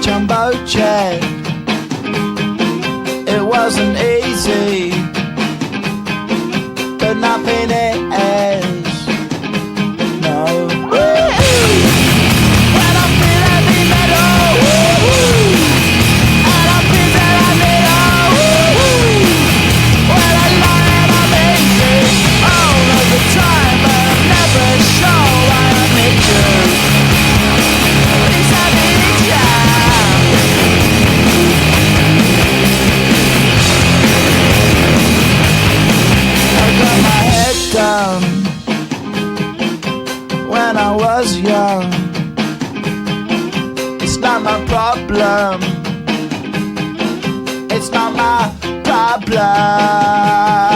jumbo jet. It wasn't easy, but nothing is. No. When I feel heavy metal, and I feel that I need when I lie and I'm easy all of the time, but I'm never sure why I need you. Please I need you. I got my head down when I was young. It's not my problem. It's not my problem.